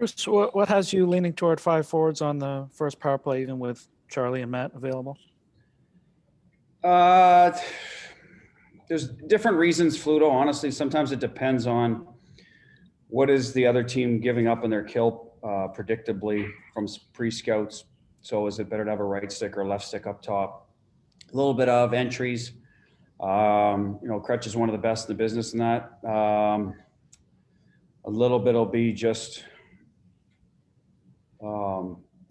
Bruce, what has you leaning toward 5 forwards on the first power play, even with Charlie and Matt available? There's different reasons, Fluto. Honestly, sometimes it depends on what is the other team giving up in their kill predictably from pre-scouts. So is it better to have a right stick or left stick up top? A little bit of entries. Crutch is one of the best in the business in that. A little bit will be just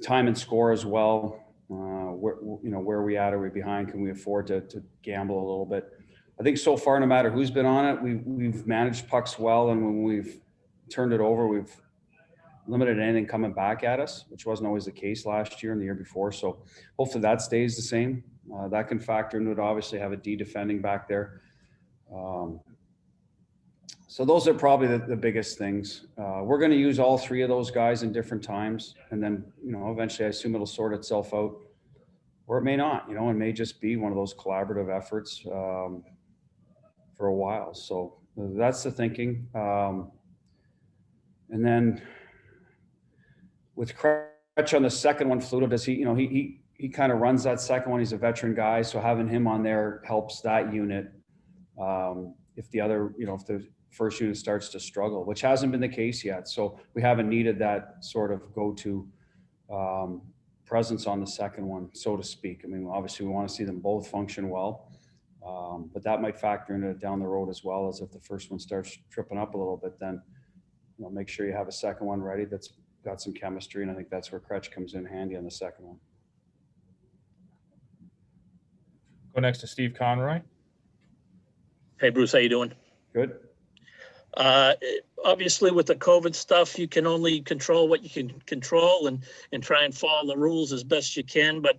time and score as well. Where are we at? Are we behind? Can we afford to gamble a little bit? I think so far, no matter who's been on it, we've managed pucks well, and when we've turned it over, we've limited anything coming back at us, which wasn't always the case last year and the year before. So hopefully that stays the same. That can factor into it. Obviously, have a D defending back there. So those are probably the biggest things. We're going to use all 3 of those guys in different times, and then eventually I assume it'll sort itself out, or it may not. It may just be one of those collaborative efforts for a while. So that's the thinking. And then with Crutch on the second one, Fluto, does he kind of runs that second one. He's a veteran guy, so having him on there helps that unit. If the other, if the first unit starts to struggle, which hasn't been the case yet. So we haven't needed that sort of go-to presence on the second one, so to speak. I mean, obviously we want to see them both function well, but that might factor into it down the road as well, as if the first one starts tripping up a little bit, then make sure you have a second one ready that's got some chemistry, and I think that's where Crutch comes in handy on the second one. Go next to Steve Conroy. Hey, Bruce, how you doing? Good. Obviously, with the COVID stuff, you can only control what you can control and try and follow the rules as best you can. But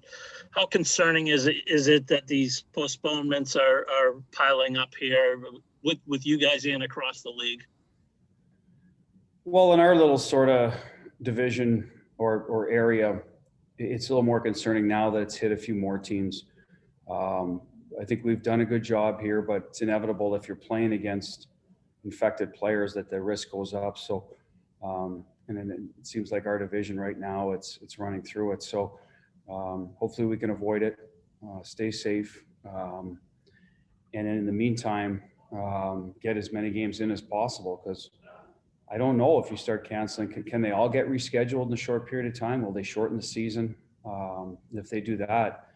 how concerning is it that these postponements are piling up here with you guys and across the league? Well, in our little sort of division or area, it's a little more concerning now that it's hit a few more teams. I think we've done a good job here, but it's inevitable if you're playing against infected players that the risk goes up. So, and then it seems like our division right now, it's running through it. So hopefully we can avoid it, stay safe. And in the meantime, get as many games in as possible, because I don't know if you start canceling, can they all get rescheduled in a short period of time? Will they shorten the season? If they do that,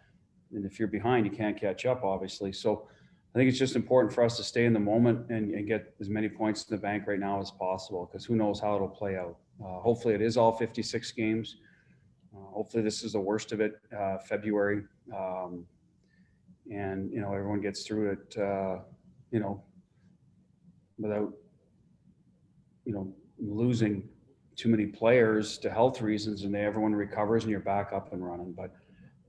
and if you're behind, you can't catch up, obviously. So I think it's just important for us to stay in the moment and get as many points in the bank right now as possible, because who knows how it'll play out. Hopefully it is all 56 games. Hopefully this is the worst of it, February. And, everyone gets through it, without, losing too many players to health reasons, and everyone recovers and you're back up and running. But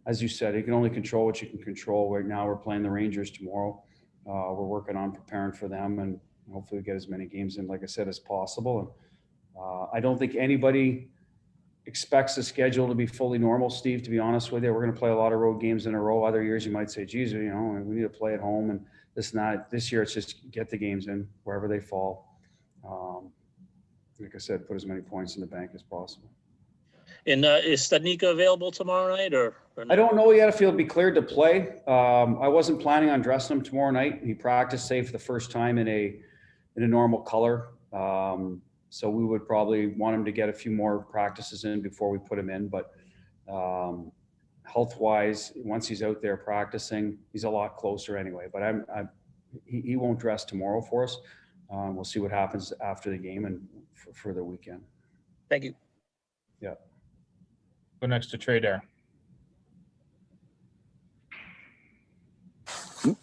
as you said, you can only control what you can control. Right now we're playing the Rangers tomorrow. We're working on preparing for them, and hopefully we get as many games in, like I said, as possible. And I don't think anybody expects the schedule to be fully normal, Steve, to be honest with you. We're going to play a lot of road games in a row. Other years you might say, geez, we need to play at home and this and that. This year it's just get the games in wherever they fall. Like I said, put as many points in the bank as possible. And is Stadnicka available tomorrow night, or not? I don't know yet if he'll be cleared to play. I wasn't planning on dressing him tomorrow night. He practiced safe for the first time in a normal color. So we would probably want him to get a few more practices in before we put him in. But health-wise, once he's out there practicing, he's a lot closer anyway. But he won't dress tomorrow for us. We'll see what happens after the game and for the weekend. Thank you. Yeah. Go next to Trey Dare.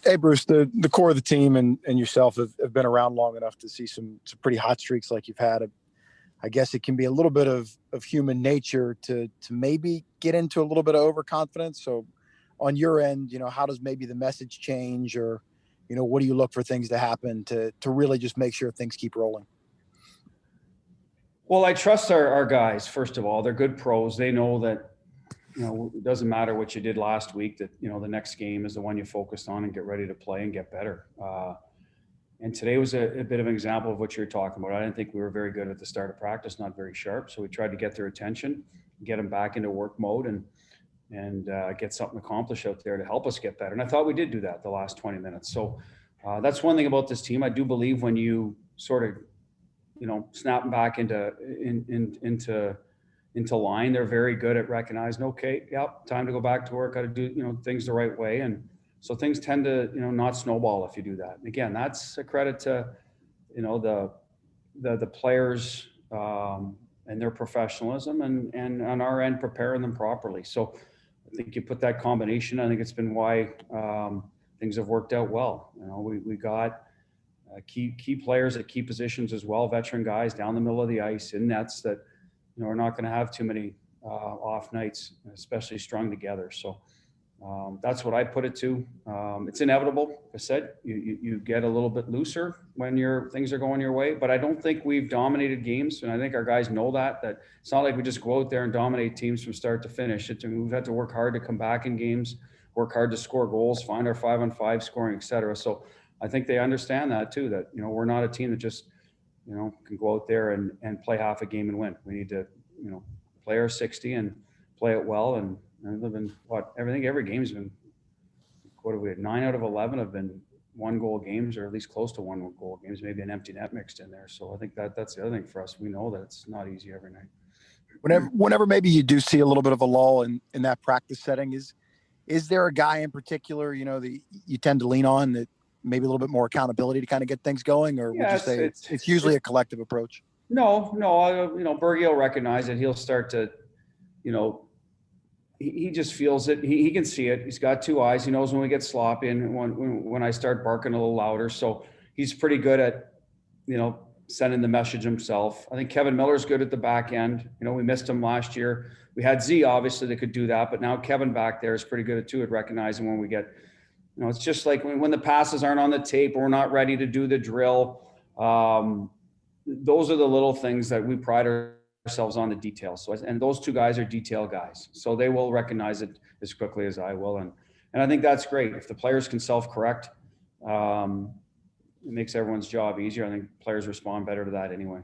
Hey, Bruce, the core of the team and yourself have been around long enough to see some pretty hot streaks like you've had. I guess it can be a little bit of human nature to maybe get into a little bit of overconfidence. So on your end, how does maybe the message change, or, what do you look for things to happen to really just make sure things keep rolling? Well, I trust our guys, first of all. They're good pros. They know that, it doesn't matter what you did last week, that, the next game is the one you focused on and get ready to play and get better. And today was a bit of an example of what you're talking about. I didn't think we were very good at the start of practice, not very sharp. So we tried to get their attention, get them back into work mode, and get something accomplished out there to help us get better. And I thought we did do that the last 20 minutes. So that's one thing about this team. I do believe when you sort of, snap them back into line, they're very good at recognizing, okay, yep, time to go back to work. Got to do, things the right way. And so things tend to, not snowball if you do that. And again, that's a credit to, the players and their professionalism and on our end, preparing them properly. So I think you put that combination, I think it's been why things have worked out well. We got key players at key positions as well, veteran guys down the middle of the ice in nets that, we're not going to have too many off nights, especially strung together. So that's what I put it to. It's inevitable. Like I said, you get a little bit looser when things are going your way, but I don't think we've dominated games. And I think our guys know that it's not like we just go out there and dominate teams from start to finish. We've had to work hard to come back in games, work hard to score goals, find our 5-on-5 scoring, et cetera. So I think they understand that too, that, we're not a team that just, can go out there and play half a game and win. We need to, play our 60 and play it well. And they've been every game's been, what have we had? 9 out of 11 have been 1-goal games, or at least close to 1-goal games, maybe an empty net mixed in there. So I think that's the other thing for us. We know that it's not easy every night. Whenever maybe you do see a little bit of a lull in that practice setting, is there a guy in particular, that you tend to lean on, that maybe a little bit more accountability to kind of get things going, or would you say it's usually a collective approach? No, Bergie will recognize it. He'll start to, he just feels it. He can see it. He's got 2 eyes. He knows when we get sloppy and when I start barking a little louder. So he's pretty good at, sending the message himself. I think Kevin Miller's good at the back end. We missed him last year. We had Z obviously that could do that, but now Kevin back there is pretty good at too at recognizing when we get, it's just like when the passes aren't on the tape, or we're not ready to do the drill. Those are the little things that we pride ourselves on, the details. So, and those 2 guys are detail guys, so they will recognize it as quickly as I will. And I think that's great. If the players can self-correct, it makes everyone's job easier. I think players respond better to that anyway.